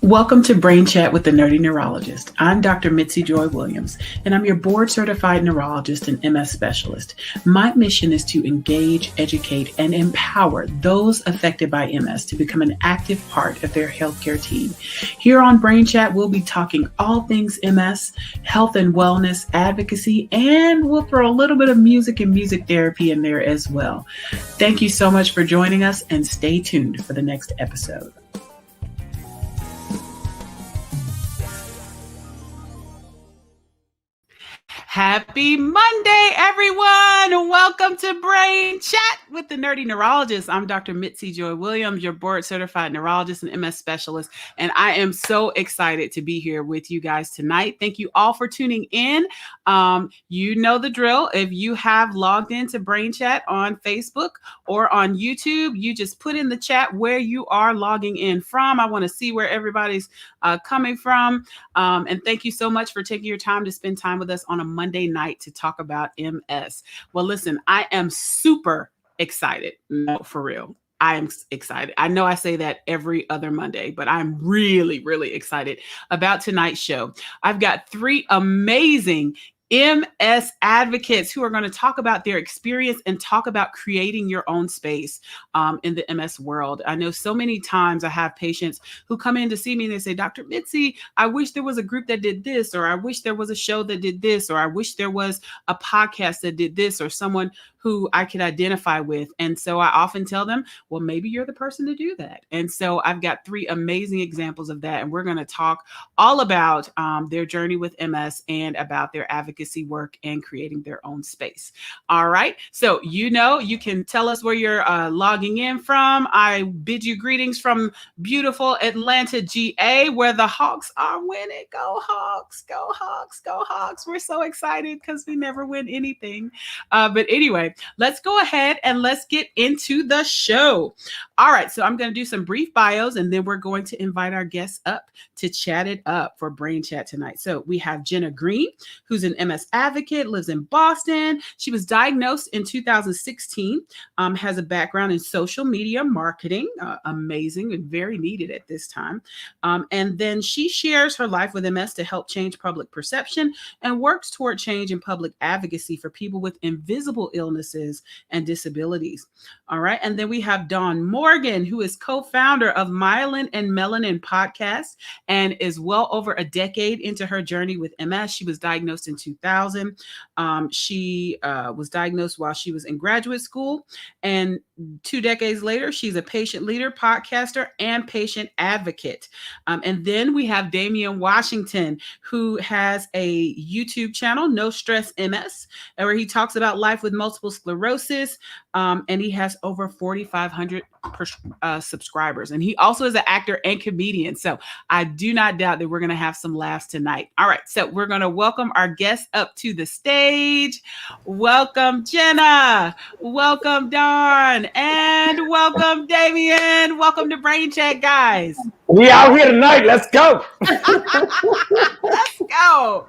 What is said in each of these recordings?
Welcome to Brain Chat with the Nerdy Neurologist. I'm Dr. Mitzi Joy Williams, and I'm your board-certified neurologist and MS specialist. My mission is to engage, educate, and empower those affected by MS to become an active part of their healthcare team. Here on Brain Chat, we'll be talking all things MS, health and wellness, advocacy, and we'll throw a little bit of music and music therapy in there as well. Thank you so much for joining us, and stay tuned for the next episode. Happy Monday, everyone. Welcome to Brain Chat with the Nerdy Neurologist. I'm Dr. Mitzi Joy Williams, your board-certified neurologist and MS specialist, and I am so excited to be here with you guys tonight. Thank you all for tuning in. You know the drill. If you have logged into Brain Chat on Facebook or on YouTube, you just put in the chat where you are logging in from. I want to see where everybody's coming from. And thank you so much for taking your time to spend time with us on a Monday night to talk about MS. Well, listen, I am super excited. No, for real. I am excited. I know I say that every other Monday, but I'm really, really excited about tonight's show. I've got three amazing MS advocates who are going to talk about their experience and talk about creating your own space in the MS world. I know so many times I have patients who come in to see me and they say, Dr. Mitzi, I wish there was a group that did this, or I wish there was a show that did this, or I wish there was a podcast that did this, or someone who I could identify with. And so I often tell them, well, maybe you're the person to do that. And so I've got three amazing examples of that. And we're going to talk all about their journey with MS and about their advocacy work and creating their own space. All right. So, you can tell us where you're logging in from. I bid you greetings from beautiful Atlanta, GA, where the Hawks are winning. Go Hawks, go Hawks, go Hawks. We're so excited because we never win anything. But anyway, let's go ahead and let's get into the show. All right. So I'm going to do some brief bios, and then we're going to invite our guests up to chat it up for Brain Chat tonight. So we have Jenna Green, who's an MS advocate, lives in Boston. She was diagnosed in 2016, has a background in social media marketing, amazing and very needed at this time. And then she shares her life with MS to help change public perception and works toward change in public advocacy for people with invisible illnesses and disabilities. All right. And then we have Dawn Morgan, who is co-founder of Myelin and Melanin podcast and is well over a decade into her journey with MS. She was diagnosed in 2000. She was diagnosed while she was in graduate school. And 2 decades later, she's a patient leader, podcaster, and patient advocate. And then we have Damian Washington, who has a YouTube channel, No Stress MS, where he talks about life with multiple sclerosis. And he has over 4,500 subscribers. And he also is an actor and comedian. So I do not doubt that we're going to have some laughs tonight. All right. So we're going to welcome our guests up to the stage. Welcome, Jenna. Welcome, Dawn. And welcome, Damian. Welcome to Brain Chat, guys. We out here tonight. Let's go. Let's go.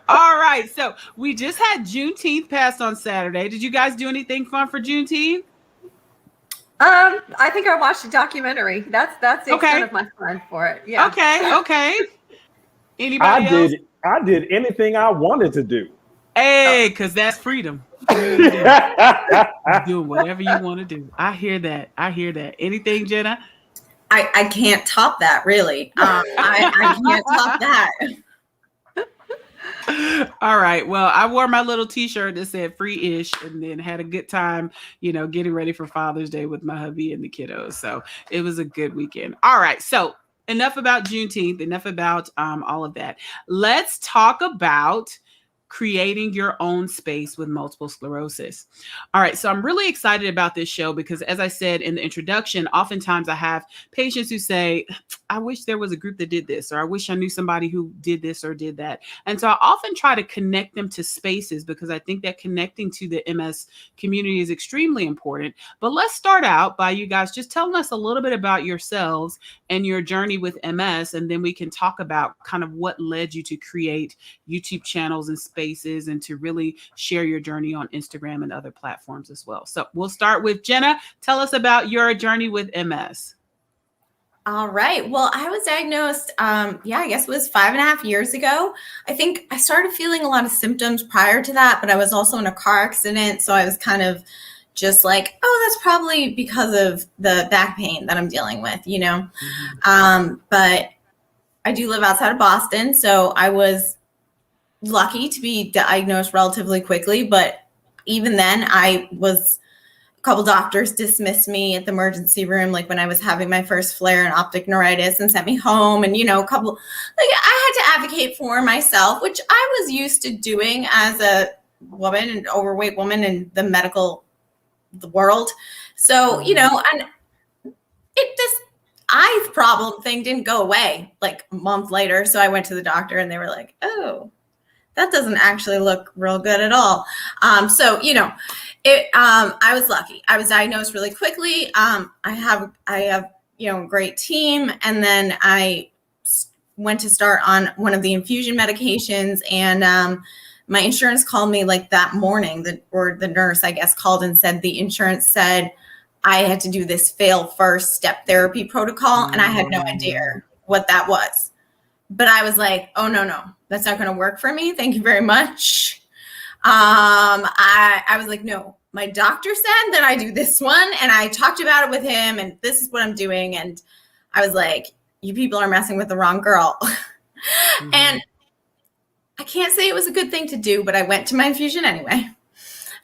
All right. So we just had Juneteenth passed on Saturday. Did you guys do anything fun for Juneteenth? I think I watched a documentary. That's the extent of my fun for it. Yeah. Okay. Anybody else? I did anything I wanted to do. Hey, because that's freedom. Do whatever you want to do. I hear that. Anything, Jenna? I can't top that, really. I can't top that. All right. Well, I wore my little t-shirt that said free-ish and then had a good time, getting ready for Father's Day with my hubby and the kiddos. So it was a good weekend. All right. So enough about Juneteenth, enough about all of that. Let's talk about creating your own space with multiple sclerosis. All right. So I'm really excited about this show because, as I said in the introduction, oftentimes I have patients who say, I wish there was a group that did this, or I wish I knew somebody who did this or did that. And so I often try to connect them to spaces because I think that connecting to the MS community is extremely important. But let's start out by you guys just telling us a little bit about yourselves and your journey with MS, and then we can talk about kind of what led you to create YouTube channels and spaces and to really share your journey on Instagram and other platforms as well. So we'll start with Jenna. Tell us about your journey with MS. All right. Well, I was diagnosed, I guess it was 5.5 years ago. I think I started feeling a lot of symptoms prior to that, but I was also in a car accident. So I was kind of just like, oh, that's probably because of the back pain that I'm dealing with, But I do live outside of Boston. So I was lucky to be diagnosed relatively quickly. But even then, a couple doctors dismissed me at the emergency room, like when I was having my first flare in optic neuritis, and sent me home. And, I had to advocate for myself, which I was used to doing as a woman, an overweight woman in the world. So, and this eye problem thing didn't go away like a month later. So I went to the doctor and they were like, oh, that doesn't actually look real good at all. I was lucky. I was diagnosed really quickly. I have a great team. And then I went to start on one of the infusion medications, and my insurance called me like that morning, the nurse, I guess, called and said the insurance said I had to do this fail first step therapy protocol. And I had no idea what that was. But I was like, oh, no, that's not going to work for me. Thank you very much. I was like, no, my doctor said that I do this one, and I talked about it with him, and this is what I'm doing. And I was like, you people are messing with the wrong girl. Mm-hmm. And I can't say it was a good thing to do, but I went to my infusion anyway.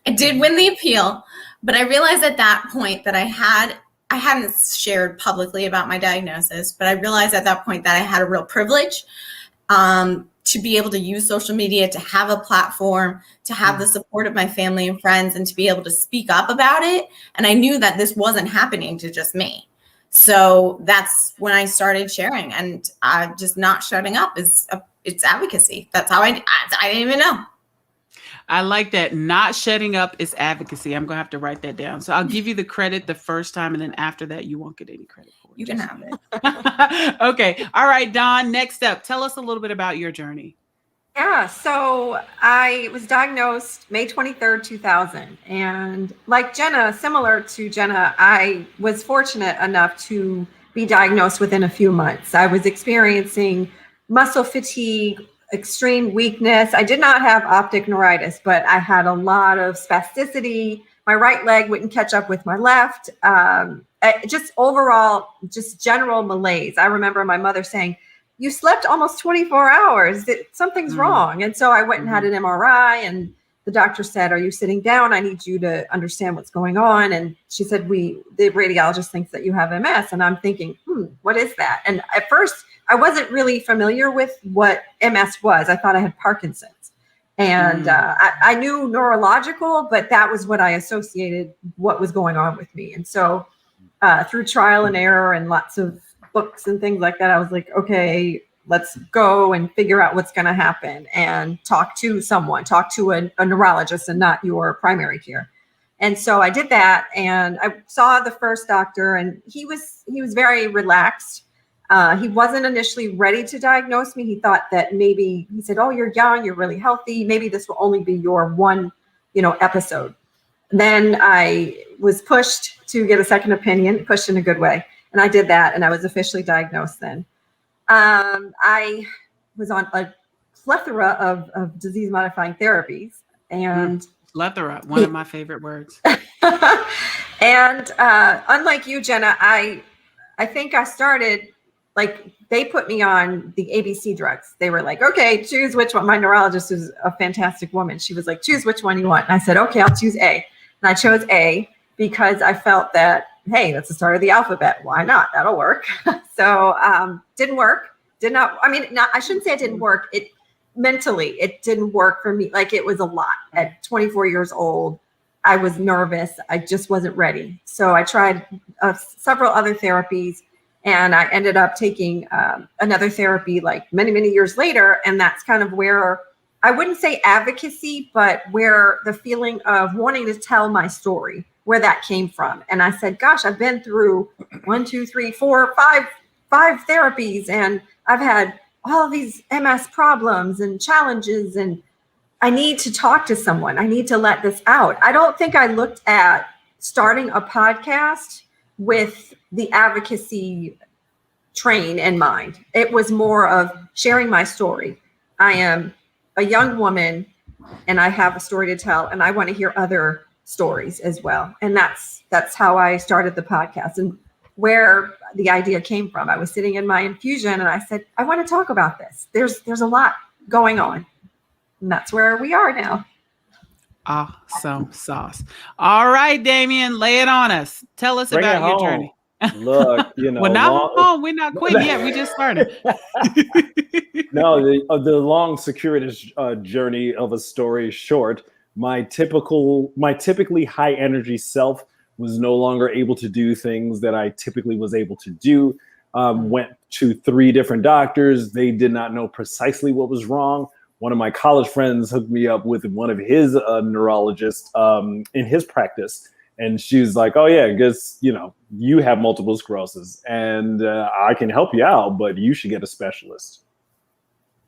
I did win the appeal, but I realized at that point that I hadn't shared publicly about my diagnosis, but I realized at that point that I had a real privilege to be able to use social media, to have a platform, to have the support of my family and friends, and to be able to speak up about it. And I knew that this wasn't happening to just me. So that's when I started sharing, and just not shutting up it's advocacy. That's how I didn't even know. I like that. Not shutting up is advocacy. I'm going to have to write that down. So I'll give you the credit the first time, and then after that, you won't get any credit for it. You can have it. Okay. All right, Dawn, next up, tell us a little bit about your journey. Yeah. So I was diagnosed May 23rd, 2000. And like Jenna, similar to Jenna, I was fortunate enough to be diagnosed within a few months. I was experiencing muscle fatigue, extreme weakness. I did not have optic neuritis, but I had a lot of spasticity. My right leg wouldn't catch up with my left. Just overall, just general malaise. I remember my mother saying, you slept almost 24 hours. Something's wrong. And so I went and had an MRI, and the doctor said, are you sitting down? I need you to understand what's going on. And she said, the radiologist thinks that you have MS. And I'm thinking, what is that? And at first, I wasn't really familiar with what MS was. I thought I had Parkinson's. And I knew neurological, but that was what I associated what was going on with me. And so through trial and error and lots of books and things like that, I was like, okay, let's go and figure out what's going to happen and talk to a neurologist and not your primary care. And so I did that, and I saw the first doctor, and he was very relaxed. He wasn't initially ready to diagnose me. He thought that maybe, he said, oh, you're young, you're really healthy. Maybe this will only be your one, episode. Then I was pushed to get a second opinion, pushed in a good way. And I did that, and I was officially diagnosed then. I was on a plethora of disease-modifying therapies. And plethora, one of my favorite words. And unlike you, Jenna, I think I started, they put me on the ABC drugs. They were like, okay, choose which one. My neurologist is a fantastic woman. She was like, choose which one you want. And I said, okay, I'll choose A. And I chose A because I felt that, hey, that's the start of the alphabet. Why not? That'll work. So didn't work. I shouldn't say it didn't work. Mentally, it didn't work for me. It was a lot. At 24 years old, I was nervous. I just wasn't ready. So I tried several other therapies, and I ended up taking another therapy many, many years later. And that's kind of where, I wouldn't say advocacy, but where the feeling of wanting to tell my story, where that came from. And I said, gosh, I've been through 1, 2, 3, 4, 5 therapies, and I've had all of these MS problems and challenges, and I need to talk to someone. I need to let this out. I don't think I looked at starting a podcast with the advocacy train in mind. It was more of sharing my story. I am a young woman and I have a story to tell, and I want to hear other stories as well. And that's how I started the podcast and where the idea came from. I was sitting in my infusion and I said, I want to talk about this. There's a lot going on. And that's where we are now. Awesome sauce. All right, Damian, lay it on us. Tell us Bring about it your home. journey. Look, you know, We're not home. We're not quitting yet. We just started. No, the long, circuitous journey of a story short. My typically high energy self was no longer able to do things that I typically was able to do. Went to 3 different doctors. They did not know precisely what was wrong. One of my college friends hooked me up with one of his neurologists in his practice. And she was like, oh, yeah, because, you know, you have multiple sclerosis and I can help you out, but you should get a specialist.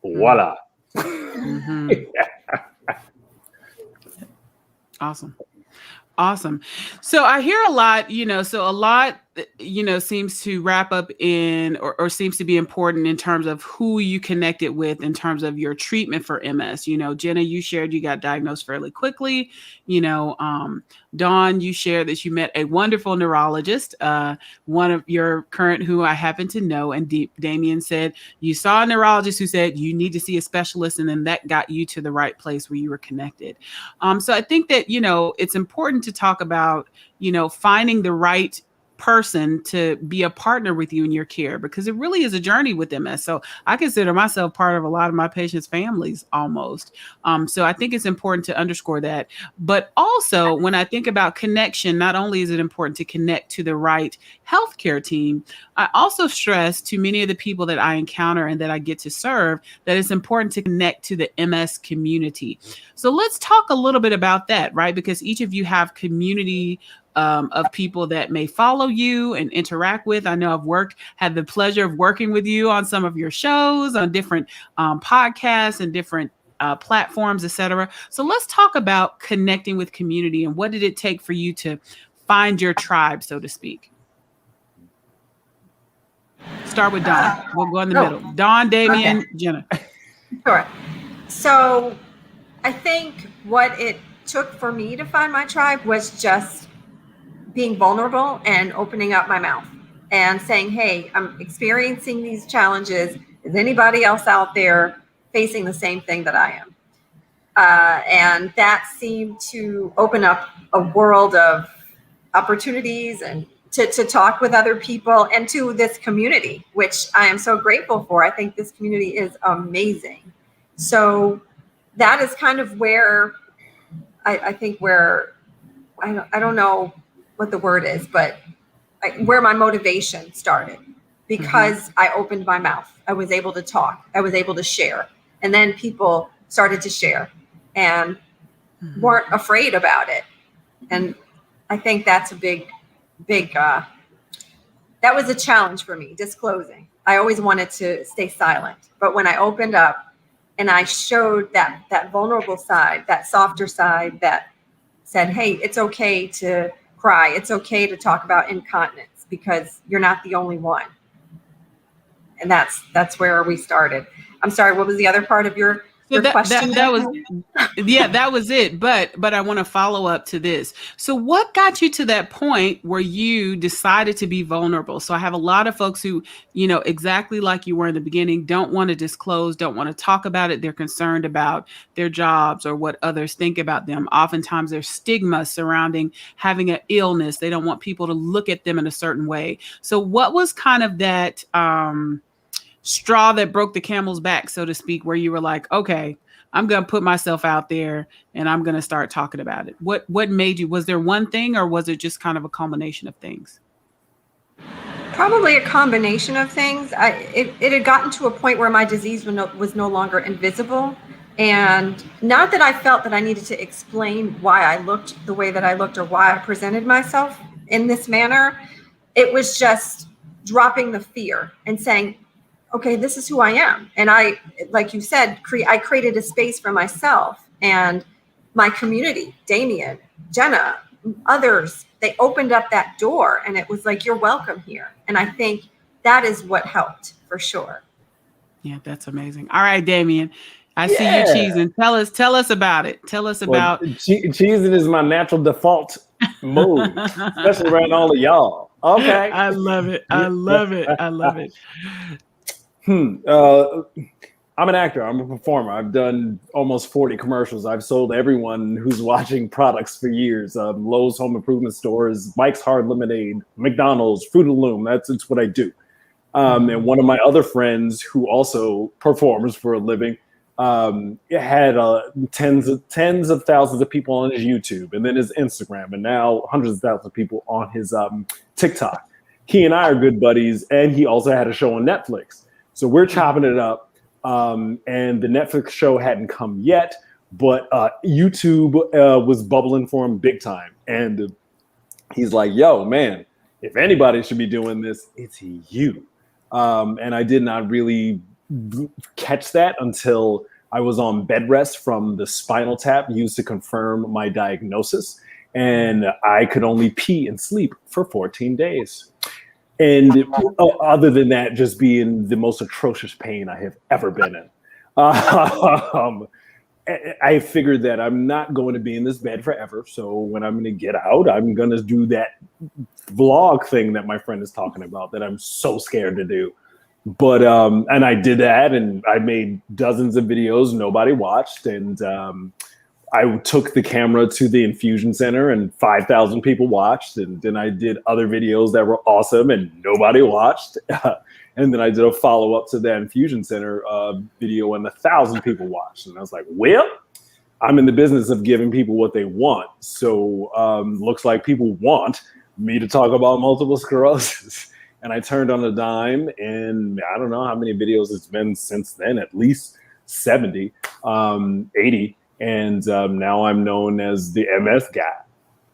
Voila. Mm-hmm. Awesome. So I hear a lot, seems to wrap up in or seems to be important in terms of who you connected with in terms of your treatment for MS. Jenna, you shared you got diagnosed fairly quickly. Dawn, you shared that you met a wonderful neurologist, one of your current who I happen to know. And Damian said you saw a neurologist who said you need to see a specialist. And then that got you to the right place where you were connected. So I think that, it's important to talk about, finding the right person to be a partner with you in your care, because it really is a journey with MS. So I consider myself part of a lot of my patients' families almost. So I think it's important to underscore that. But also when I think about connection, not only is it important to connect to the right healthcare team, I also stress to many of the people that I encounter and that I get to serve that it's important to connect to the MS community. So let's talk a little bit about that, right? Because each of you have community of people that may follow you and interact with. I know I've had the pleasure of working with you on some of your shows, on different podcasts and different platforms, etc. So let's talk about connecting with community and what did it take for you to find your tribe, so to speak. Start with Dawn. We'll go in the middle. Dawn, Damian, okay. Jenna. Sure. So I think what it took for me to find my tribe was just being vulnerable and opening up my mouth and saying, hey, I'm experiencing these challenges. Is anybody else out there facing the same thing that I am? And that seemed to open up a world of opportunities and to talk with other people and to this community, which I am so grateful for. I think this community is amazing. So that is kind of where I think where I don't know what the word is, but where my motivation started, because I opened my mouth. I was able to talk. I was able to share. And then people started to share and weren't afraid about it. And I think that's a big, that was a challenge for me, disclosing. I always wanted to stay silent. But when I opened up and I showed that vulnerable side, that softer side that said, hey, it's okay to cry. It's okay to talk about incontinence because you're not the only one. And that's where we started. I'm sorry, what was the other part of your question? That was it. But I want to follow up to this. So what got you to that point where you decided to be vulnerable? So I have a lot of folks who, exactly like you were in the beginning, don't want to disclose, don't want to talk about it. They're concerned about their jobs or what others think about them. Oftentimes there's stigma surrounding having an illness. They don't want people to look at them in a certain way. So what was kind of that straw that broke the camel's back, so to speak, where you were like, okay, I'm going to put myself out there and I'm going to start talking about it? What made you, was there one thing or was it just kind of a combination of things? Probably a combination of things. It had gotten to a point where my disease was no longer invisible. And not that I felt that I needed to explain why I looked the way that I looked or why I presented myself in this manner. It was just dropping the fear and saying, okay, this is who I am. And I, like you said, I created a space for myself and my community, Damian, Jenna, others, they opened up that door and it was like, you're welcome here. And I think that is what helped for sure. Yeah, that's amazing. All right, Damian, I see you Yeah. cheesing. Tell us about it. Tell us about. Cheesing is my natural default mode, especially around all of y'all. Okay. I love it. I love it. I love it. I'm an actor. I'm a performer. I've done almost 40 commercials. I've sold everyone who's watching products for years. Lowe's Home Improvement Stores, Mike's Hard Lemonade, McDonald's, Fruit of the Loom. It's what I do. And one of my other friends who also performs for a living had tens of thousands of people on his YouTube, and then his Instagram, and now hundreds of thousands of people on his TikTok. He and I are good buddies, and he also had a show on Netflix. So we're chopping it up. And the Netflix show hadn't come yet, but YouTube was bubbling for him big time. And he's like, yo, man, if anybody should be doing this, it's you. And I did not really catch that until I was on bed rest from the spinal tap used to confirm my diagnosis. And I could only pee and sleep for 14 days. And other than that, just being the most atrocious pain I have ever been in. I figured that I'm not going to be in this bed forever. So when I'm going to get out, I'm going to do that vlog thing that my friend is talking about that I'm so scared to do. But and I did that, and I made dozens of videos nobody watched. And I took the camera to the infusion center and 5,000 people watched. And then I did other videos that were awesome and nobody watched. And then I did a follow-up to that infusion center video and 1,000 people watched. And I was like, well, I'm in the business of giving people what they want. So looks like people want me to talk about multiple sclerosis. And I turned on a dime, and I don't know how many videos it's been since then, at least 70, 80. And now I'm known as the MS guy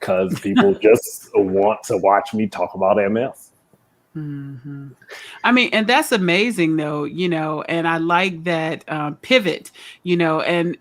because people just want to watch me talk about MS. Mm-hmm. I mean, and that's amazing though, and I like that pivot, and,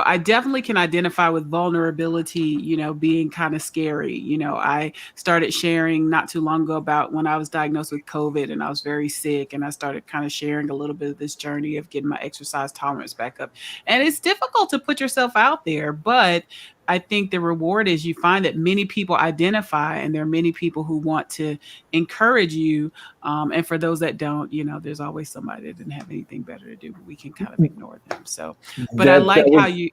I definitely can identify with vulnerability, being kind of scary. I started sharing not too long ago about when I was diagnosed with COVID and I was very sick, and I started kind of sharing a little bit of this journey of getting my exercise tolerance back up. And it's difficult to put yourself out there, but I think the reward is you find that many people identify, and there are many people who want to encourage you. And for those that don't, there's always somebody that didn't have anything better to do, but we can kind of ignore them. So, but I like how you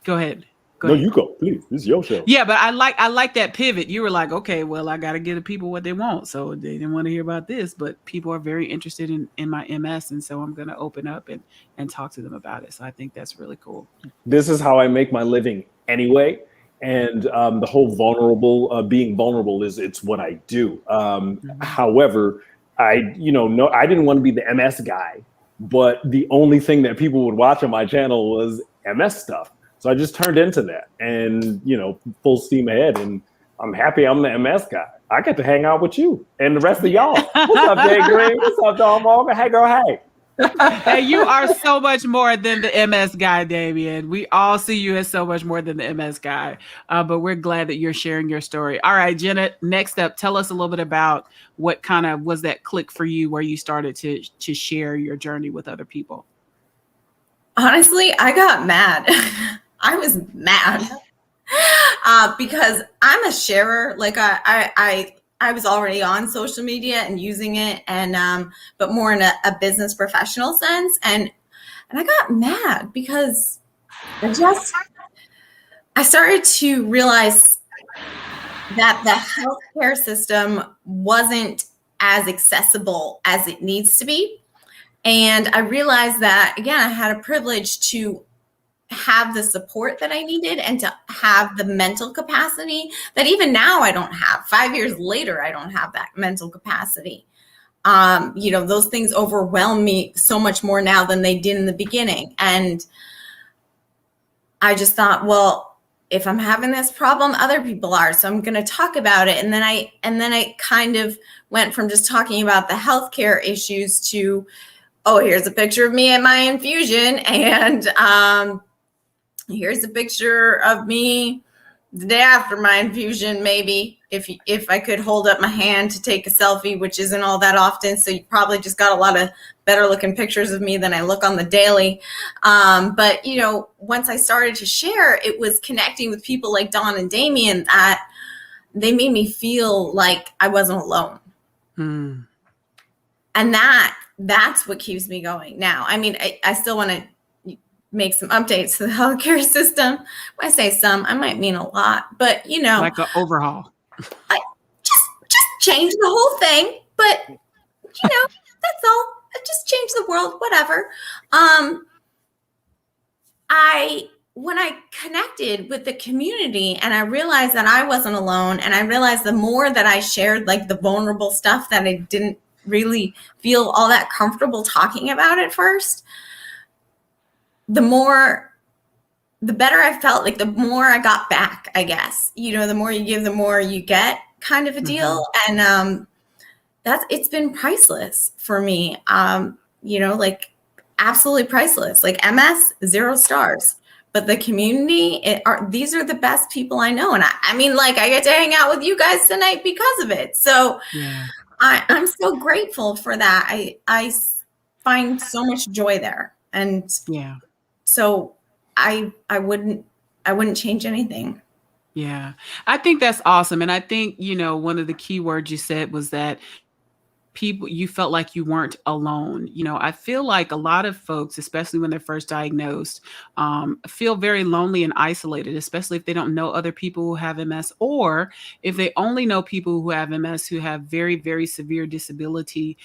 go ahead. No, you go, please. This is your show. Yeah, but I like that pivot. You were like, okay, well, I got to give the people what they want. So they didn't want to hear about this, but people are very interested in my MS. And so I'm going to open up and talk to them about it. So I think that's really cool. This is how I make my living anyway. And the whole being vulnerable it's what I do. However, I didn't want to be the MS guy, but the only thing that people would watch on my channel was MS stuff. So I just turned into that, and full steam ahead. And I'm happy I'm the MS guy. I get to hang out with you and the rest of y'all. What's up, Jay Green? What's up, Don Morgan? Hey, girl, hey. Hey, you are so much more than the MS guy, Damian. We all see you as so much more than the MS guy, but we're glad that you're sharing your story. All right, Jenna, next up, tell us a little bit about what kind of was that click for you where you started to share your journey with other people. Honestly, I got mad. I was mad because I'm a sharer. Like I was already on social media and using it, and but more in a business professional sense. And I got mad because I started to realize that the healthcare system wasn't as accessible as it needs to be. And I realized that, again, I had a privilege to have the support that I needed and to have the mental capacity that even now I don't have. 5 years later, I don't have that mental capacity. Those things overwhelm me so much more now than they did in the beginning. And I just thought, well, if I'm having this problem, other people are, so I'm going to talk about it. And then I kind of went from just talking about the healthcare issues to, oh, here's a picture of me at my infusion, and here's a picture of me the day after my infusion, maybe if I could hold up my hand to take a selfie, which isn't all that often. So you probably just got a lot of better looking pictures of me than I look on the daily. But, you know, once I started to share, it was connecting with people like Dawn and Damian that they made me feel like I wasn't alone. Mm. And that's what keeps me going now. I mean, I still want to make some updates to the healthcare system. When I say some, I might mean a lot, but you know, Like an overhaul. I just change the whole thing. But you know, that's all. I just change the world, whatever. When I connected with the community and I realized that I wasn't alone, and I realized the more that I shared like the vulnerable stuff that I didn't really feel all that comfortable talking about at first, the better I felt, like the more I got back, I guess. You know, the more you give, the more you get, kind of a deal. And it's been priceless for me. You know, like absolutely priceless. Like MS, 0 stars. But the community, these are the best people I know. And I mean, like, I get to hang out with you guys tonight because of it. So Yeah. I'm so grateful for that. I find so much joy there. And Yeah. so I wouldn't change anything. Yeah. I think that's awesome. And I think, you know, one of the key words you said was that you felt like you weren't alone. You know, I feel like a lot of folks, especially when they're first diagnosed, feel very lonely and isolated, especially if they don't know other people who have MS, or if they only know people who have MS who have very, very severe disability,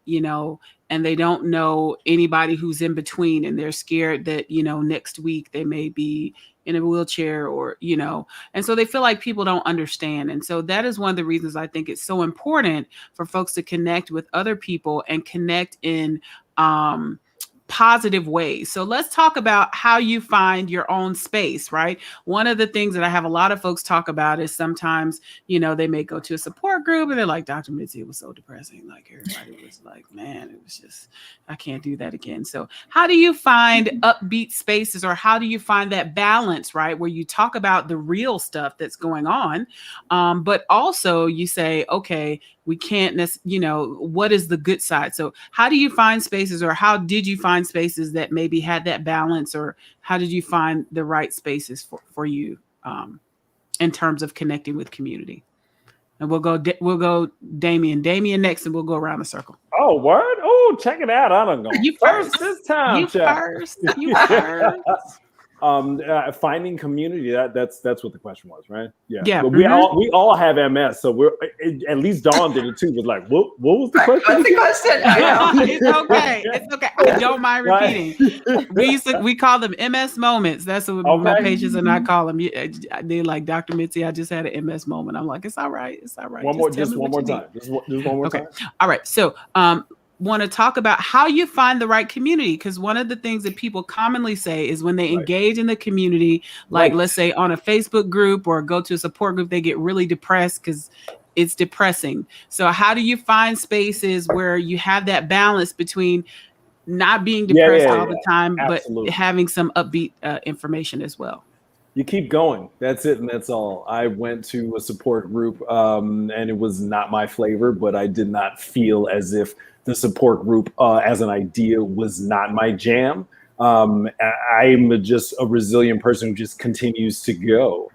you know, and they don't know anybody who's in between, and they're scared that, you know, next week they may be in a wheelchair, or, you know, and so they feel like people don't understand. And so that is one of the reasons I think it's so important for folks to connect with other people and connect in positive ways. So let's talk about how you find your own space, right? One of the things that I have a lot of folks talk about is sometimes, you know, they may go to a support group and they're like, Dr. Mitzi, it was so depressing. Like everybody was like, man, it was just, I can't do that again. So how do you find upbeat spaces, or how do you find that balance, right? Where you talk about the real stuff that's going on, but also you say, okay, we can't, you know, what is the good side? So how do you find spaces, or how did you find spaces that maybe had that balance, or how did you find the right spaces for you in terms of connecting with community? And we'll go Damian next, and we'll go around the circle. Oh, word? Oh, check it out. I don't know. You first this time. You first. You first. Finding community. That's what the question was, right? Yeah. Yeah. But we all have MS, so we're at least Dawn did it too. Was like, what was the question? What's the question? I know. It's okay. It's okay. I don't mind repeating. We call them MS moments. That's what my patients and I call them. They're like, Dr. Mitzi, I just had an MS moment. I'm like, it's all right. It's all right. One more time. Just one more time. All right. So, want to talk about how you find the right community, because one of the things that people commonly say is when they engage in the community, like let's say on a Facebook group or go to a support group, they get really depressed because it's depressing. So how do you find spaces where you have that balance between not being depressed all the time, Absolutely. but having some upbeat information as well? You keep going. That's it, and that's all. I went to a support group, and it was not my flavor, but I did not feel as if the support group as an idea was not my jam. I'm just a resilient person who just continues to go.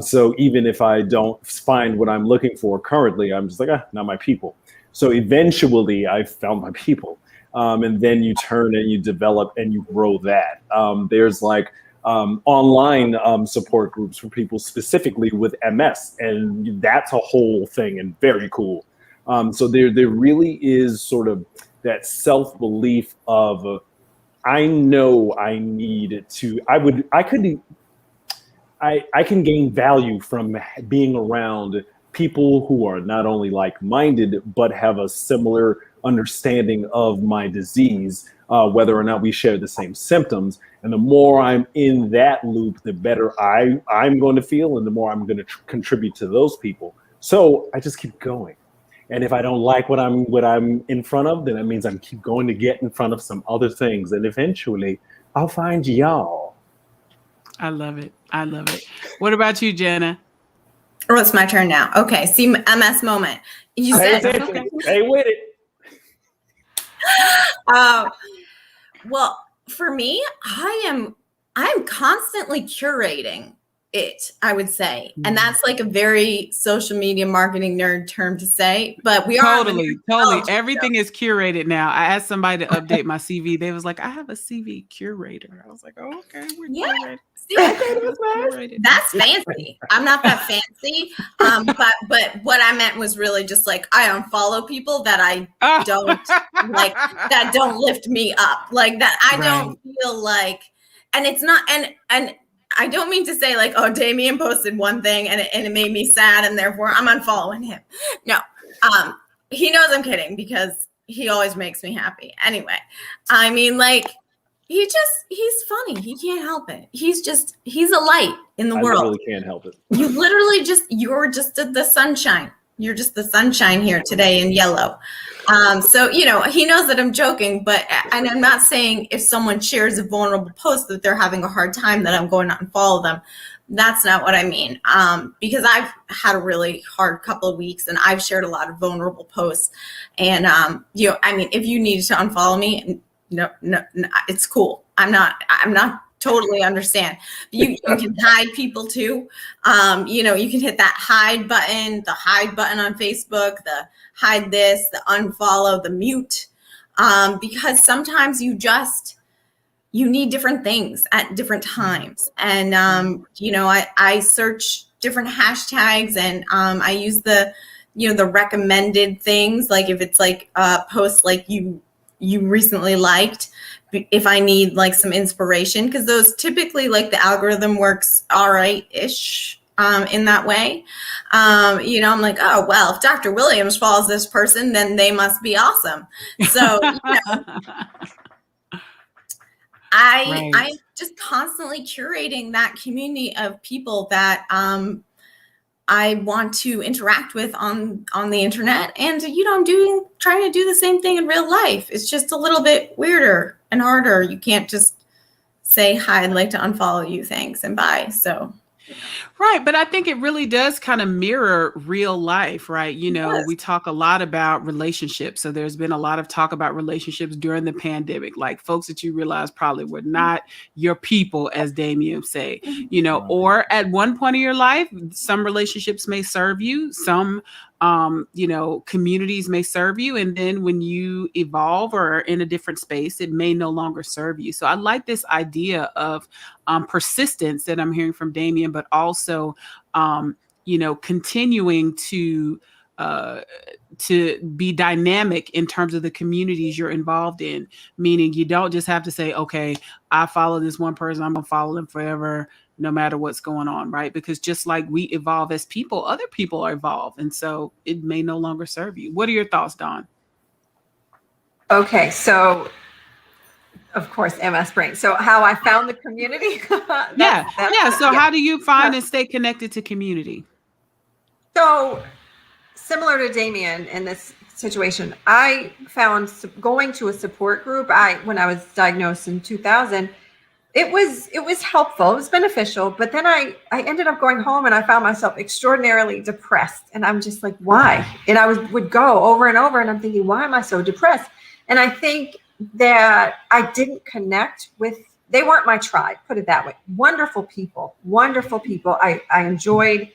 So even if I don't find what I'm looking for currently, I'm just like, not my people. So eventually I found my people. And then you turn and you develop and you grow that. There's like online support groups for people specifically with MS, and that's a whole thing and very cool. So there really is sort of that self-belief of, I know I need to, I can gain value from being around people who are not only like-minded, but have a similar understanding of my disease, whether or not we share the same symptoms. And the more I'm in that loop, the better I'm going to feel, and the more I'm going to contribute to those people. So I just keep going. And if I don't like what I'm in front of, then that means I keep going to get in front of some other things. And eventually I'll find y'all. I love it. I love it. What about you, Jenna? Oh, it's my turn now. Okay. See, MS moment. You Pay said, attention. Stay with it. well, for me, I'm constantly curating it, I would say. And that's like a very social media marketing nerd term to say, but we are totally. Everything is curated now. I asked somebody to update my CV. They was like, I have a CV curator. I was like, oh, okay, we're curated. See, that's fancy. I'm not that fancy. But what I meant was really just like I unfollow people that I don't like, that don't lift me up, like that I don't feel like, and it's not, and I don't mean to say like, oh, Damian posted one thing and it made me sad and therefore I'm unfollowing him. No, he knows I'm kidding because he always makes me happy. Anyway, I mean, like, he's funny. He can't help it. He's a light in the world. I really can't help it. You're just the sunshine. You're just the sunshine here today in yellow. So, he knows that I'm joking, and I'm not saying if someone shares a vulnerable post that they're having a hard time that I'm going to unfollow them. That's not what I mean. Because I've had a really hard couple of weeks and I've shared a lot of vulnerable posts. And, I mean, if you need to unfollow me, no, it's cool. I'm not totally understand. You can hide people too. You can hit that hide button, the hide button on Facebook, the hide this, the unfollow, the mute. Because sometimes you need different things at different times. And, I search different hashtags and I use the recommended things. Like if it's like a post like you recently liked, if I need like some inspiration, because those typically like the algorithm works all right-ish in that way. I'm like, oh, well, if Dr. Williams follows this person, then they must be awesome. So, I'm just constantly curating that community of people that I want to interact with on the internet. And, I'm trying to do the same thing in real life. It's just a little bit weirder and harder. You can't just say, hi, I'd like to unfollow you. Thanks and bye. So. Right. But I think it really does kind of mirror real life, right? We talk a lot about relationships. So there's been a lot of talk about relationships during the pandemic, like folks that you realize probably were not your people, as Damian say, or at one point of your life, some relationships may serve you, some communities may serve you. And then when you evolve or are in a different space, it may no longer serve you. So I like this idea of persistence that I'm hearing from Damian, but also, continuing to be dynamic in terms of the communities you're involved in, meaning you don't just have to say, okay, I follow this one person, I'm going to follow them forever, no matter what's going on, right? Because just like we evolve as people, other people are evolved. And so it may no longer serve you. What are your thoughts, Dawn? Okay, so of course, MS Brain. So how I found the community? So how do you find and stay connected to community? So similar to Damian in this situation, I found going to a support group. When I was diagnosed in 2000, it was helpful. It was beneficial. But then I ended up going home and I found myself extraordinarily depressed. And I'm just like, why? And I would go over and over and I'm thinking, why am I so depressed? And I think that I didn't connect with, they weren't my tribe, put it that way. Wonderful people. I enjoyed,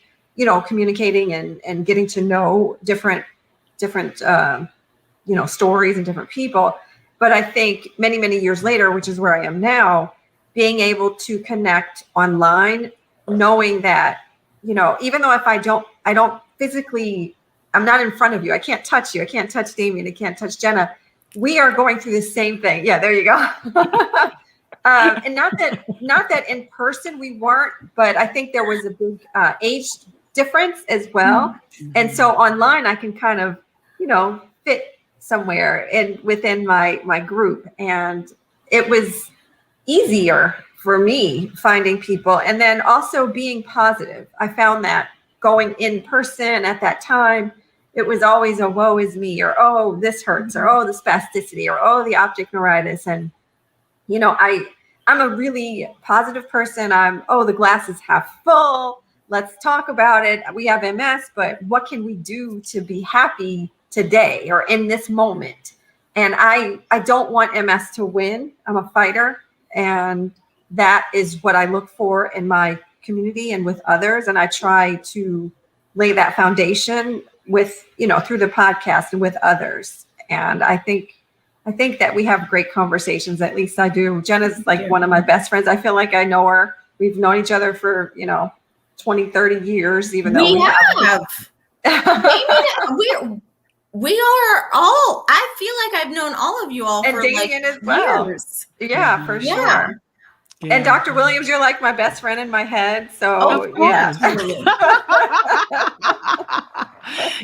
communicating and getting to know different stories and different people. But I think many, many years later, which is where I am now, being able to connect online, knowing that, even though if I don't physically, I'm not in front of you, I can't touch you, I can't touch Damian, I can't touch Jenna. We are going through the same thing. Yeah, there you go. And not that in person we weren't, but I think there was a big age difference as well. And so online I can kind of, fit somewhere within my group. And it was easier for me finding people. And then also being positive. I found that going in person at that time, it was always a woe is me, or, oh, this hurts, or, oh, the spasticity, or, oh, the optic neuritis. And, I'm a really positive person. The glass is half full. Let's talk about it. We have MS, but what can we do to be happy today or in this moment? And I don't want MS to win. I'm a fighter, and that is what I look for in my community and with others. And I try to lay that foundation with, through the podcast and with others. And I think that we have great conversations. At least I do. Jenna's like one of my best friends. I feel like I know her. We've known each other for, 20, 30 years, even though we have. We are all, I feel like I've known all of you all and for Damian like as well. years. Yeah, for sure. Yeah. And Dr. Williams, you're like my best friend in my head. So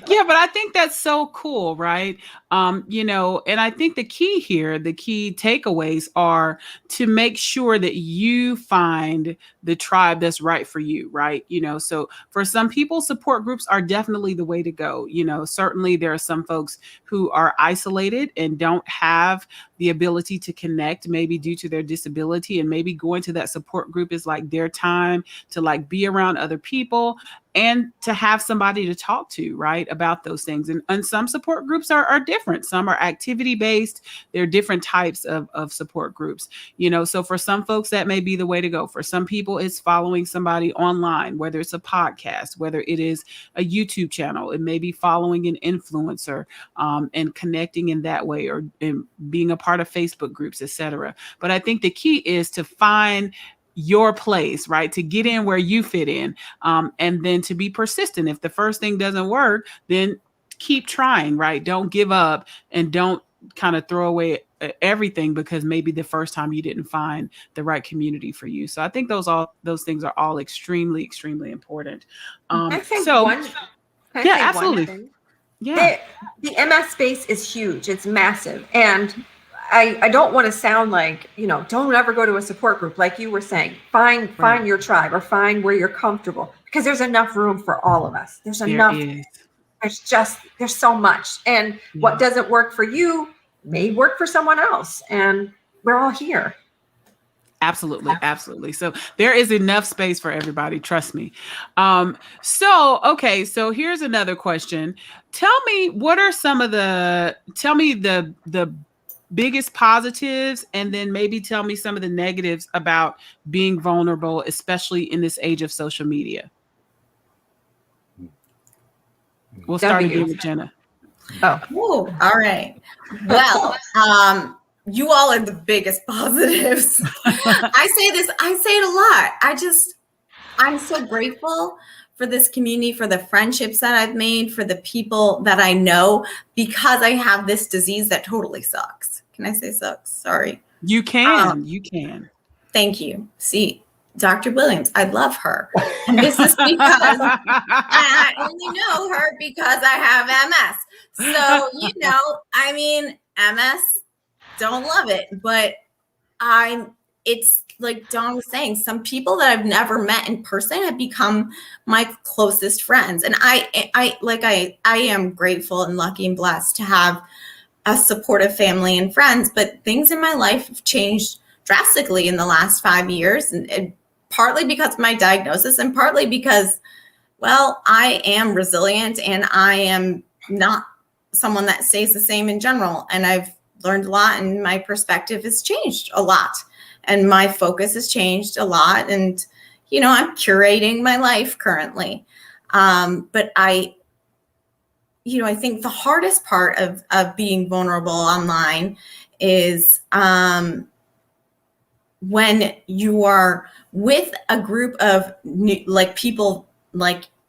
Yeah, but I think that's so cool, right? And I think the key here, the key takeaways are to make sure that you find the tribe that's right for you, right? So for some people, support groups are definitely the way to go. Certainly there are some folks who are isolated and don't have the ability to connect, maybe due to their disability, and maybe going to that support group is like their time to like be around other people and to have somebody to talk to, right, about those things. And some support groups are different. Some are activity based. There are different types of support groups, so for some folks that may be the way to go. For some people, it's following somebody online, whether it's a podcast, whether it is a YouTube channel, it may be following an influencer and connecting in that way, or being a part of Facebook groups, etc. But I think the key is to find your place, right? To get in where you fit in, and then to be persistent. If the first thing doesn't work, then keep trying, right? Don't give up, and don't kind of throw away everything because maybe the first time you didn't find the right community for you. So I think those things are all extremely, extremely important. Absolutely. Yeah. The MS space is huge. It's massive. And I don't want to sound like, don't ever go to a support group. Like you were saying, find your tribe, or find where you're comfortable, because there's enough room for all of us. There's enough. There's so much. And what doesn't work for you may work for someone else. And we're all here. Absolutely. So there is enough space for everybody. Trust me. So here's another question. Tell me the biggest positives, and then maybe tell me some of the negatives about being vulnerable, especially in this age of social media. We'll start again with Jenna. Oh, all right. Well, you all are the biggest positives. I say it a lot. I'm so grateful for this community, for the friendships that I've made, for the people that I know, because I have this disease that totally sucks. Can I say sucks? Sorry. You can. Thank you. See, Dr. Williams, I love her. And this is because I only know her because I have MS. So, MS, don't love it, but it's like Dawn was saying, some people that I've never met in person have become my closest friends. And I am grateful and lucky and blessed to have a supportive family and friends, but things in my life have changed drastically in the last 5 years, and partly because of my diagnosis, and partly because, I am resilient, and I am not someone that stays the same in general. And I've learned a lot, and my perspective has changed a lot, and my focus has changed a lot. And, I'm curating my life currently. But I think the hardest part of being vulnerable online is when you are with a group of people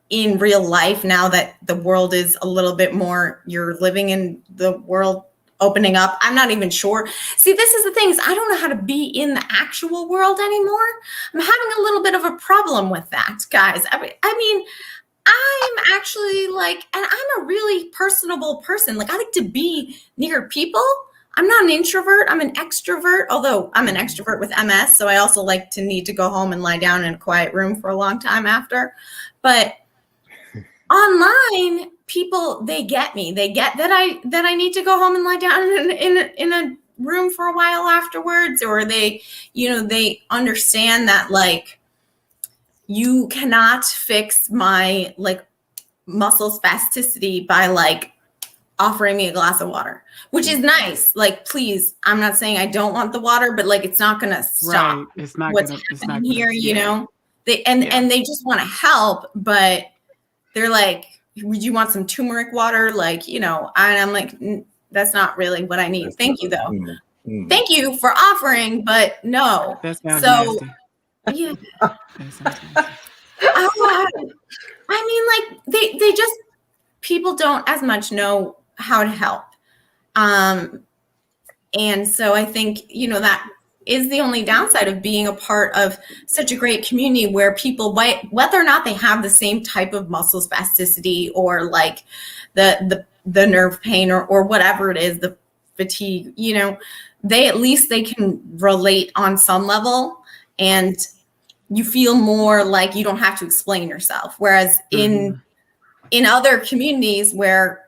in real life, now that the world is a little bit more, you're living in the world opening up. I'm not even sure. See, this is the thing, is I don't know how to be in the actual world anymore. I'm having a little bit of a problem with that, guys. I'm actually and I'm a really personable person. I like to be near people. I'm not an introvert. I'm an extrovert, although I'm an extrovert with MS. So I also like to need to go home and lie down in a quiet room for a long time after. But online, people, they get me. They get that I need to go home and lie down in a room for a while afterwards, or they, they understand that like you cannot fix my like muscle spasticity by like offering me a glass of water, which is nice. Like, please, I'm not saying I don't want the water, but like, it's not going to stop Right. It's not what's gonna, it's happening not here, gonna, and they just want to help, but they're like, would you want some turmeric water? Like, and I'm like, that's not really what I need. Thank you though. Thank you for offering, but no. That sounds so nasty. yeah. That sounds nasty. I mean, like they just, people don't as much know how to help. And so I think, that is the only downside of being a part of such a great community where people, whether or not they have the same type of muscle spasticity or like the nerve pain or whatever it is, the fatigue, they can relate on some level, and you feel more like you don't have to explain yourself. Whereas in other communities where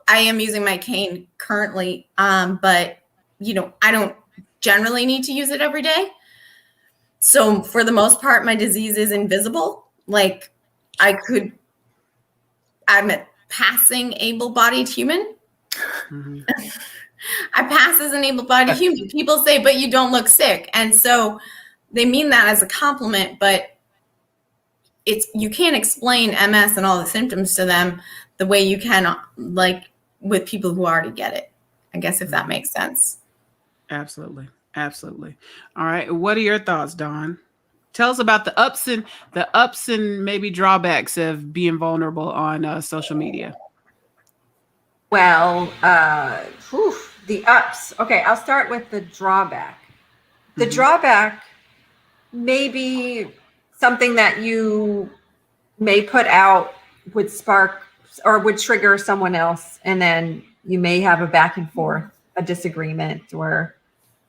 I am using my cane currently, but I don't generally need to use it every day. So for the most part, my disease is invisible. Like I'm a passing able-bodied human. I pass as an able-bodied human. People say, but you don't look sick. And so they mean that as a compliment, but you can't explain MS and all the symptoms to them the way you can like with people who already get it, I guess, if that makes sense. Absolutely. Absolutely. All right. What are your thoughts, Dawn? Tell us about the ups and maybe drawbacks of being vulnerable on social media. Well, the ups. Okay, I'll start with the drawback. The drawback may be something that you may put out would spark or would trigger someone else, and then you may have a back and forth, a disagreement or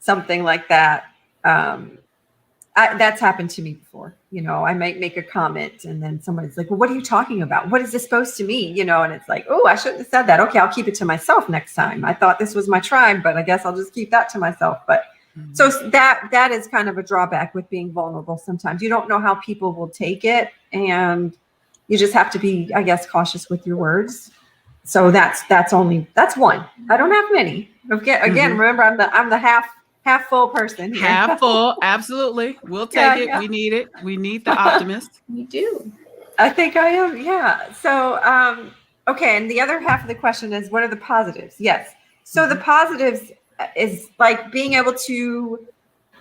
something like that. That's happened to me before. I might make a comment and then somebody's like, well, what are you talking about? What is this supposed to mean? And it's like, oh, I shouldn't have said that. Okay, I'll keep it to myself next time. I thought this was my tribe, but I guess I'll just keep that to myself. But so that is kind of a drawback with being vulnerable. Sometimes you don't know how people will take it, and you just have to be, I guess, cautious with your words. So that's one. I don't have many. Again, remember, I'm the half full person here. Half full, absolutely. We'll take it. Yeah. We need it. We need the optimist. We do. I think I am. Yeah. So, okay. And the other half of the question is, what are the positives? Yes. So the positives is like being able to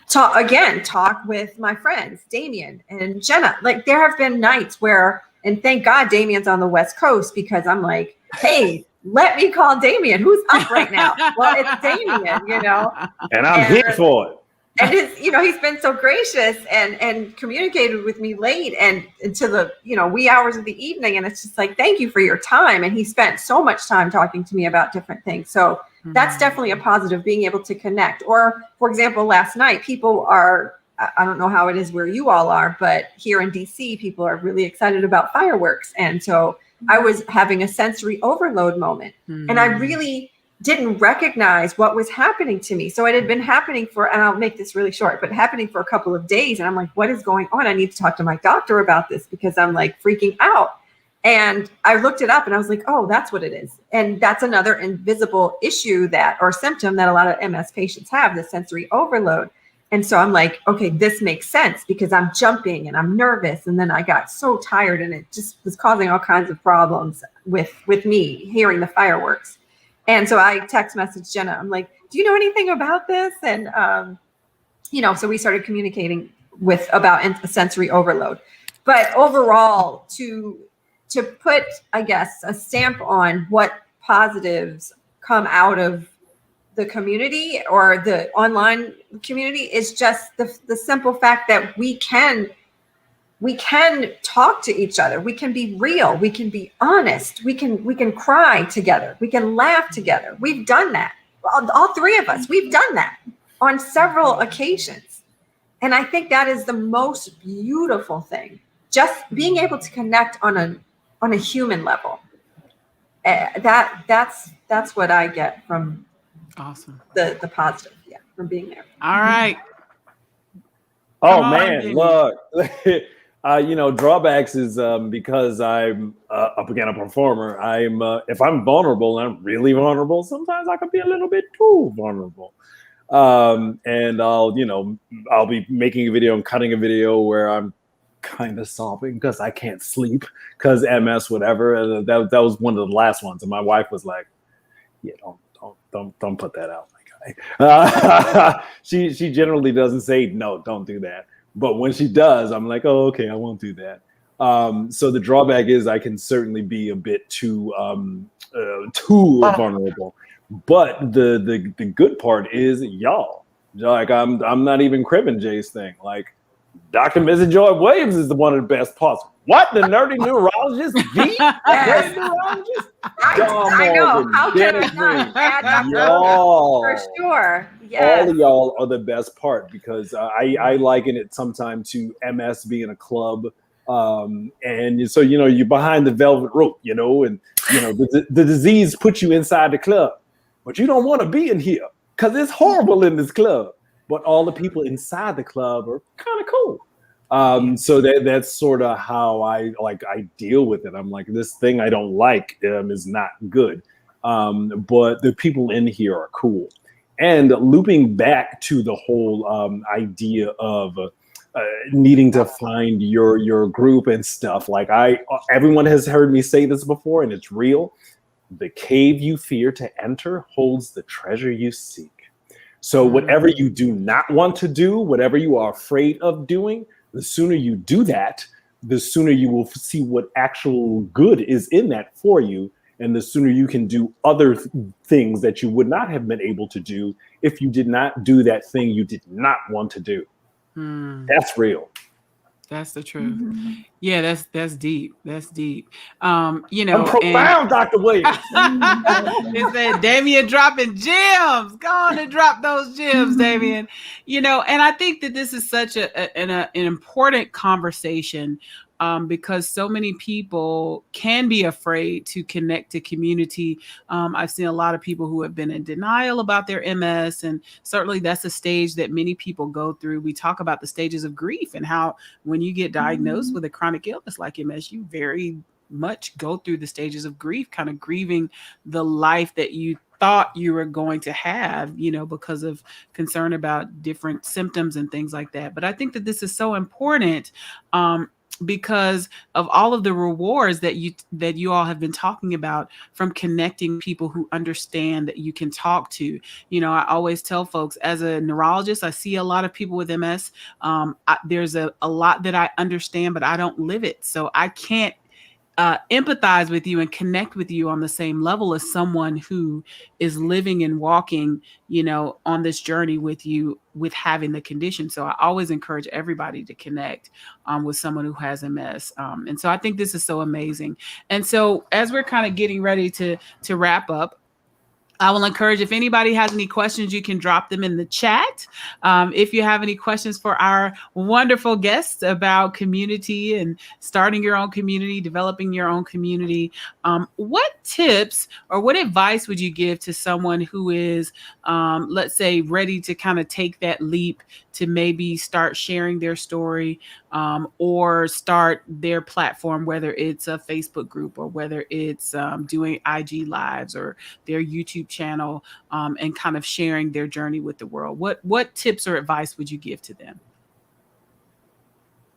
talk with my friends, Damian and Jenna. Like there have been nights where, and thank God Damian's on the West Coast, because I'm like, hey, let me call Damian, who's up right now. Well, it's Damian, And I'm here for it. And he's been so gracious and communicated with me late and into the, wee hours of the evening. And it's just like, thank you for your time. And he spent so much time talking to me about different things. So that's definitely a positive, being able to connect. Or, for example, last night, people are, I don't know how it is where you all are, but here in DC, people are really excited about fireworks. And so I was having a sensory overload moment, and I really didn't recognize what was happening to me. So it had been happening and I'll make this really short, but happening for a couple of days. And I'm like, what is going on? I need to talk to my doctor about this, because I'm like freaking out. And I looked it up and I was like, oh, that's what it is. And that's another invisible issue or symptom that a lot of MS patients have, the sensory overload. And so I'm like, okay, this makes sense, because I'm jumping and I'm nervous. And then I got so tired, and it just was causing all kinds of problems with me hearing the fireworks. And so I text messaged Jenna. I'm like, do you know anything about this? And, so we started communicating about sensory overload. But overall, to put, I guess, a stamp on what positives come out of the community or the online community is just the simple fact that we can talk to each other. We can be real. We can be honest. We can cry together. We can laugh together. We've done that. All three of us, we've done that on several occasions. And I think that is the most beautiful thing. Just being able to connect on a human level. That's what I get from Awesome. the positive, from being there. All right. Oh Come on, man, Damian. look, drawbacks is because I'm up again a performer. If I'm vulnerable and I'm really vulnerable, sometimes I can be a little bit too vulnerable. And I'll be making a video and cutting a video where I'm kind of sobbing because I can't sleep because MS, whatever. And that was one of the last ones, and my wife was like, "Yeah, don't put that out." She generally doesn't say no, don't do that, but when she does, I'm like, oh, okay, I won't do that. So the drawback is I can certainly be a bit too vulnerable, but the good part is y'all, like I'm not even cribbing Jay's thing. Like Dr. Mrs. Joy Williams is one of the best parts. What, the nerdy neurologist? The nerdy neurologist? I know. How can I not add Dr. Y'all, for sure. Yes. all of y'all are the best part because I liken it sometimes to MS being a club. And so, you're behind the velvet rope, and, the disease puts you inside the club, but you don't want to be in here because it's horrible in this club. But all the people inside the club are kind of cool. So that's sort of how I deal with it. I'm like, this thing I don't like is not good. But the people in here are cool. And looping back to the whole idea of needing to find your group and stuff. Like everyone has heard me say this before, and it's real. The cave you fear to enter holds the treasure you seek. So whatever you do not want to do, whatever you are afraid of doing, the sooner you do that, the sooner you will see what actual good is in that for you. And the sooner you can do other things that you would not have been able to do if you did not do that thing you did not want to do. That's real. That's the truth. Mm-hmm. Yeah, that's deep. That's deep. I'm profound, Dr. Williams. It said Damian dropping gems. Go on and drop those gems, Damian. And I think that this is such an important conversation. Because so many people can be afraid to connect to community. I've seen a lot of people who have been in denial about their MS, and certainly that's a stage that many people go through. We talk about the stages of grief and how when you get diagnosed with a chronic illness like MS, you very much go through the stages of grief, kind of grieving the life that you thought you were going to have, because of concern about different symptoms and things like that. But I think that this is so important, because of all of the rewards that you all have been talking about from connecting people who understand that you can talk to. I always tell folks, as a neurologist, I see a lot of people with MS. There's a lot that I understand, but I don't live it. So I can't empathize with you and connect with you on the same level as someone who is living and walking, on this journey with you with having the condition. So I always encourage everybody to connect with someone who has MS. And so I think this is so amazing. And so as we're kind of getting ready to wrap up, I will encourage, if anybody has any questions, you can drop them in the chat. If you have any questions for our wonderful guests about community and starting your own community, developing your own community, what tips or what advice would you give to someone who is, let's say, ready to kind of take that leap to maybe start sharing their story, or start their platform, whether it's a Facebook group or whether it's doing IG lives or their YouTube channel, and kind of sharing their journey with the world? What tips or advice would you give to them?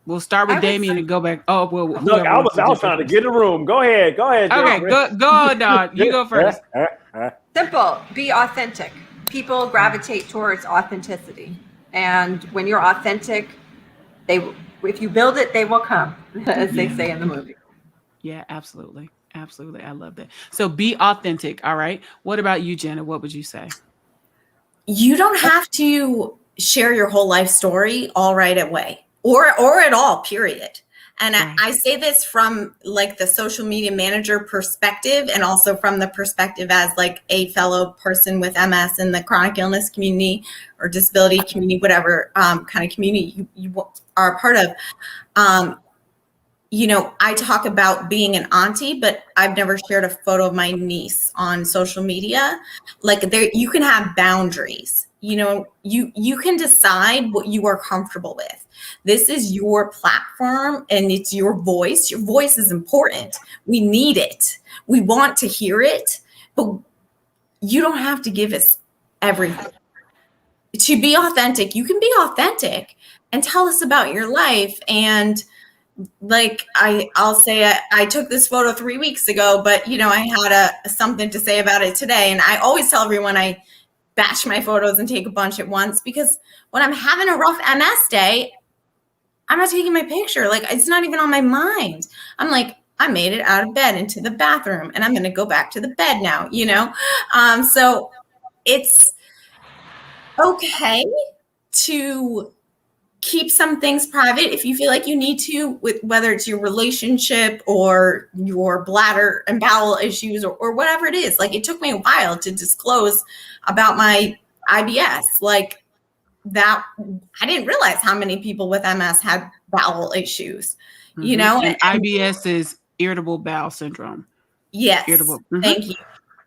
We'll start with Damian and go back. Oh, well, look, I was trying to get a room. Go ahead. Okay, go on, Don. You go first. Simple. Be authentic. People gravitate towards authenticity, and when you're authentic, if you build it, they will come, as they say in the movie. Yeah, absolutely. Absolutely. I love that. So be authentic. All right. What about you, Jenna? What would you say? You don't have to share your whole life story all right away or at all, period. And I say this from like the social media manager perspective, and also from the perspective as like a fellow person with MS in the chronic illness community or disability community, whatever kind of community you are a part of. I talk about being an auntie, but I've never shared a photo of my niece on social media. Like there, you can have boundaries. You can decide what you are comfortable with. This is your platform and it's your voice. Your voice is important. We need it. We want to hear it, but you don't have to give us everything. To be authentic, you can be authentic and tell us about your life. And like I'll say I took this photo 3 weeks ago, but I had something to say about it today. And I always tell everyone I batch my photos and take a bunch at once, because when I'm having a rough MS day, I'm not taking my picture. Like it's not even on my mind. I'm like, I made it out of bed into the bathroom and I'm going to go back to the bed now, so it's okay to keep some things private if you feel like you need to, with whether it's your relationship or your bladder and bowel issues or whatever it is. Like it took me a while to disclose about my IBS. Like that, I didn't realize how many people with MS had bowel issues, And IBS is irritable bowel syndrome. Yes. Irritable. Thank you,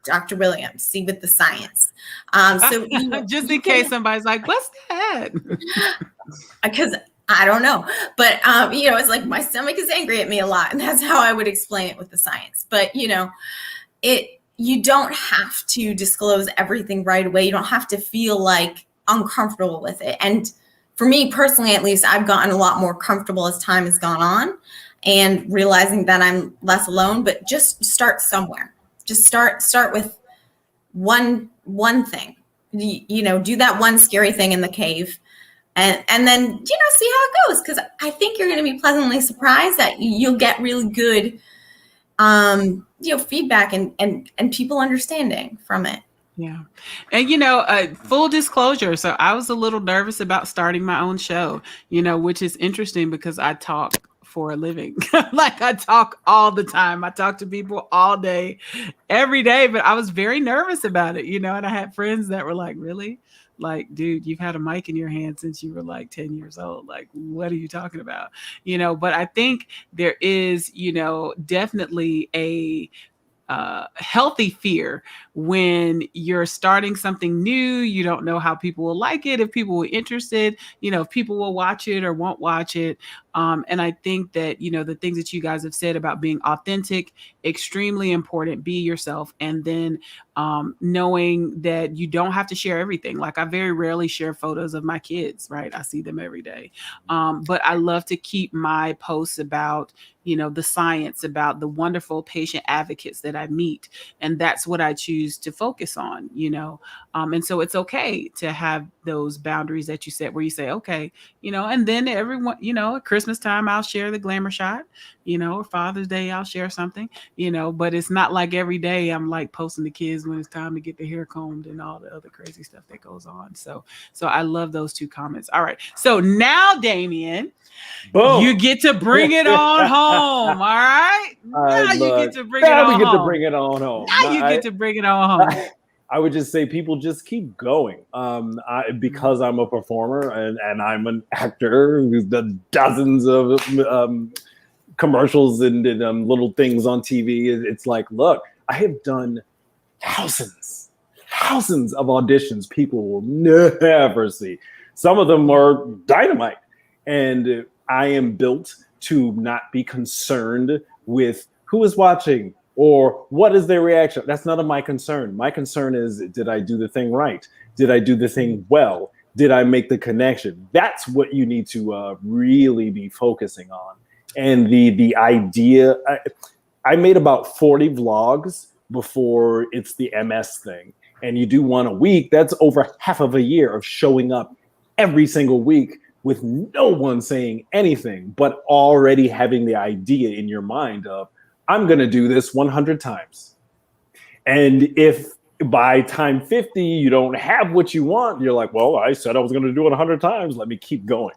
Dr. Williams. See with the science. So just in case somebody's like, what's that? Because I don't know, but it's like my stomach is angry at me a lot, and that's how I would explain it with the science. But you don't have to disclose everything right away. You don't have to feel like uncomfortable with it. And for me personally, at least, I've gotten a lot more comfortable as time has gone on, and realizing that I'm less alone. But just start somewhere. Just start with one thing. Do that one scary thing in the cave. And then, see how it goes. Because I think you're going to be pleasantly surprised that you'll get really good, feedback and people understanding from it. Yeah. And, full disclosure. So I was a little nervous about starting my own show, which is interesting because I talk for a living. Like I talk all the time. I talk to people all day, every day, but I was very nervous about it, and I had friends that were like, really? Like, dude, you've had a mic in your hand since you were like 10 years old. Like, what are you talking about? But I think there is, definitely a healthy fear when you're starting something new. You don't know how people will like it, if people are interested, if people will watch it or won't watch it. And I think that, the things that you guys have said about being authentic, extremely important. Be yourself. And then knowing that you don't have to share everything. Like I very rarely share photos of my kids, right? I see them every day. But I love to keep my posts about, the science, about the wonderful patient advocates that I meet. And that's what I choose to focus on, and so it's okay to have those boundaries that you set where you say, okay, and then everyone, at Christmas time, I'll share the glamour shot, or Father's Day, I'll share something, but it's not like every day I'm like posting the kids when it's time to get their hair combed and all the other crazy stuff that goes on. So I love those two comments. All right. So now, Damian, boom, you get to bring it on home. All right. Now you get to bring it on home. Now we get to bring it on home. Now you get to bring it on home. I would just say people just keep going. Because I'm a performer and I'm an actor who's done dozens of commercials and little things on TV. It's like, look, I have done thousands of auditions people will never see. Some of them are dynamite. And I am built to not be concerned with who is watching or what is their reaction. That's none of my concern. My concern is, did I do the thing right? Did I do the thing well? Did I make the connection? That's what you need to really be focusing on. And the idea, I made about 40 vlogs before it's the MS thing. And you do one a week, that's over half of a year of showing up every single week with no one saying anything, but already having the idea in your mind of, I'm going to do this 100 times. And if by time 50, you don't have what you want, you're like, well, I said I was going to do it 100 times. Let me keep going.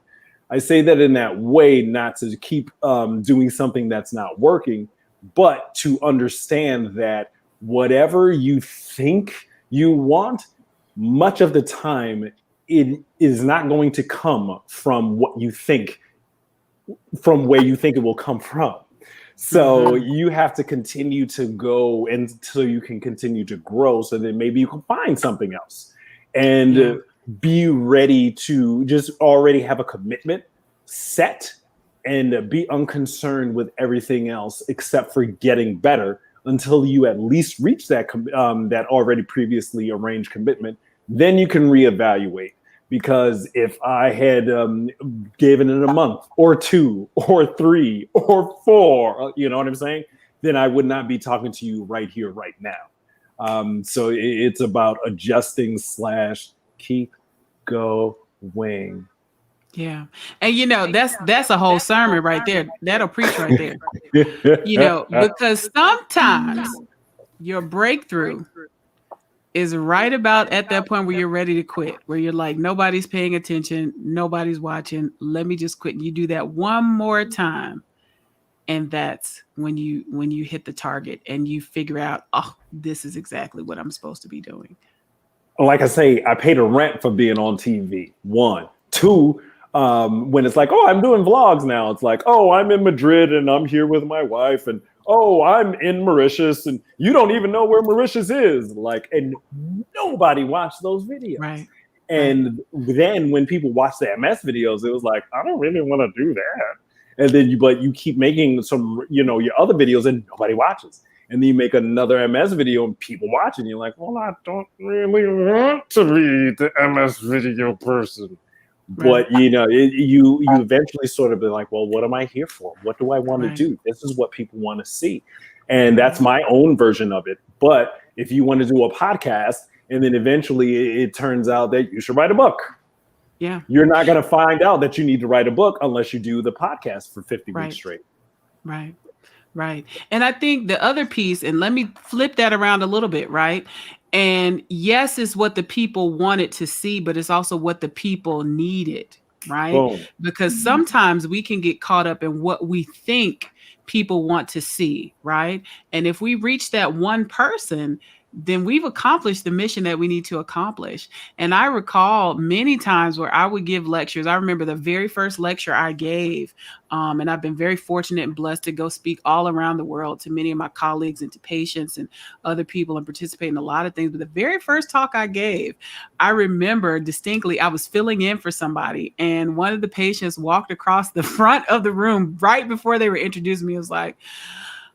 I say that in that way, not to keep doing something that's not working, but to understand that whatever you think you want, much of the time, it is not going to come from what you think from where you think it will come from. So you have to continue to go until you can continue to grow, so that maybe you can find something else, and be ready to just already have a commitment set and be unconcerned with everything else except for getting better until you at least reach that that already previously arranged commitment. Then you can reevaluate. Because if I had given it a month or 2 or 3 or 4, you know what I'm saying? Then I would not be talking to you right here, right now. So it's about adjusting / keep going. Yeah. And that's a whole sermon right there. That'll preach right there. Because sometimes your breakthrough is right about at that point where you're ready to quit, where you're like, nobody's paying attention, nobody's watching, let me just quit. And you do that one more time, and that's when you hit the target and you figure out, oh, this is exactly what I'm supposed to be doing. Like I say, I paid a rent for being on TV. 1, 2, when it's like, oh, I'm doing vlogs now. It's like, oh, I'm in Madrid and I'm here with my wife, and oh, I'm in Mauritius, and you don't even know where Mauritius is. Like, and nobody watched those videos. Right. And then when people watch the MS videos, it was like, I don't really want to do that. And then but you keep making some, your other videos and nobody watches. And then you make another MS video and people watch it. And you're like, well, I don't really want to be the MS video person. Right. But you eventually sort of be like, well, what am I here for? What do I want to do? This is what people want to see. And that's my own version of it. But if you want to do a podcast and then eventually it turns out that you should write a book. Yeah. You're not going to find out that you need to write a book unless you do the podcast for 50 weeks straight. Right. Right. And I think the other piece, and let me flip that around a little bit, right? And yes, it's what the people wanted to see, but it's also what the people needed, right? Boom. Because sometimes we can get caught up in what we think people want to see, right? And if we reach that one person, then we've accomplished the mission that we need to accomplish. And I recall many times where I would give lectures. I remember the very first lecture I gave, and I've been very fortunate and blessed to go speak all around the world to many of my colleagues and to patients and other people and participate in a lot of things. But the very first talk I gave, I remember distinctly, I was filling in for somebody, and one of the patients walked across the front of the room right before they were introducing me. It was like,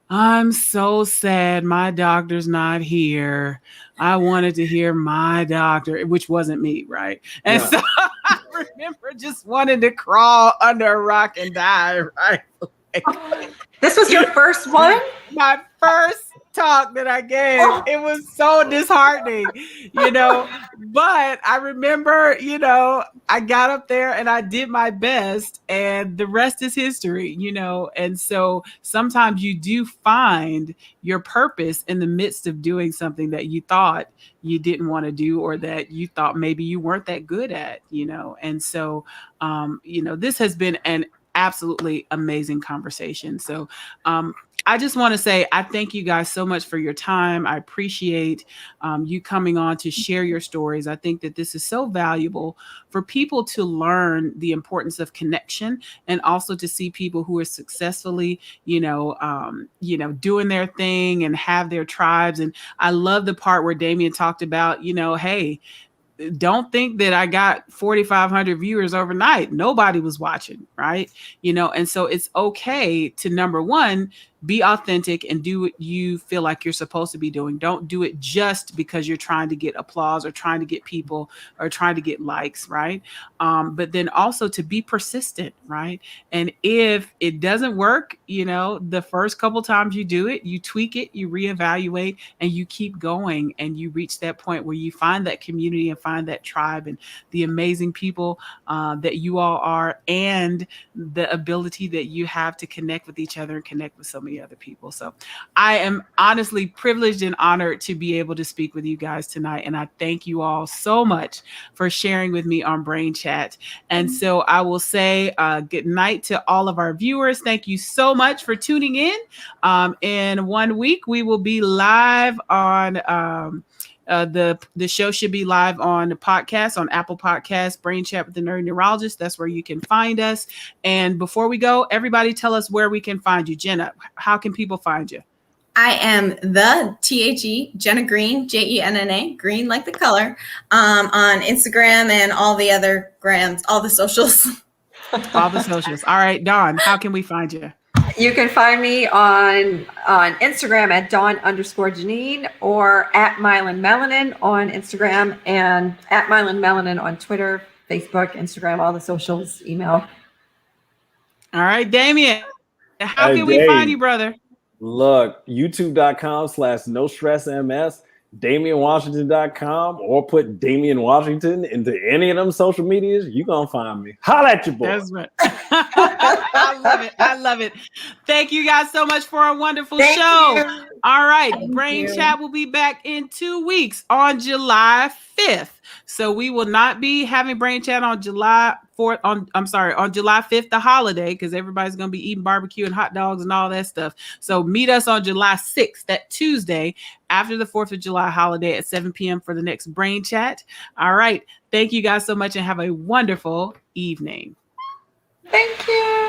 I'm so sad my doctor's not here. I wanted to hear my doctor, which wasn't me, right? And so I remember just wanting to crawl under a rock and die, right? This was your first one? My first talk that I gave. It was so disheartening, but I remember, I got up there and I did my best, and the rest is history, and so sometimes you do find your purpose in the midst of doing something that you thought you didn't want to do, or that you thought maybe you weren't that good at, and so this has been an absolutely amazing conversation. So I just want to say, I thank you guys so much for your time. I appreciate you coming on to share your stories. I think that this is so valuable for people to learn the importance of connection, and also to see people who are successfully, doing their thing and have their tribes. And I love the part where Damian talked about, hey, don't think that I got 4,500 viewers overnight. Nobody was watching, right? And so it's okay to, number one, be authentic and do what you feel like you're supposed to be doing. Don't do it just because you're trying to get applause or trying to get people or trying to get likes, right? But then also to be persistent, right? And if it doesn't work, the first couple times you do it, you tweak it, you reevaluate, and you keep going, and you reach that point where you find that community and find that tribe and the amazing people that you all are, and the ability that you have to connect with each other and connect with so many other people. So I am honestly privileged and honored to be able to speak with you guys tonight. And I thank you all so much for sharing with me on Brain Chat. And so I will say good night to all of our viewers. Thank you so much for tuning in. In 1 week, we will be live on The show should be live on the podcast, on Apple Podcasts, Brain Chat with the Nerdy Neurologist. That's where you can find us. And before we go, everybody tell us where we can find you. Jenna, how can people find you? I am the THE, Jenna Green, Jenna, green like the color, on Instagram and all the other grams, all the socials. All the socials. All right, Dawn, how can we find you? You can find me on Instagram at Dawn_Janine or at Mylan Melanin on Instagram and at Mylan Melanin on Twitter, Facebook, Instagram, all the socials, email. All right, Damian, how can we find you, brother? Look, youtube.com/NoStressMS, DamianWashington.com, or put Damian Washington into any of them social medias. You gonna find me. Holla at your boy. That's right. I love it. I love it. Thank you guys so much for a wonderful show. You. All right. Thank Brain you. Chat will be back in 2 weeks on July 5th. So we will not be having Brain Chat on July 4th. On July 5th, the holiday, because everybody's going to be eating barbecue and hot dogs and all that stuff. So meet us on July 6th, that Tuesday, after the 4th of July holiday at 7 p.m. for the next Brain Chat. All right. Thank you guys so much and have a wonderful evening. Thank you.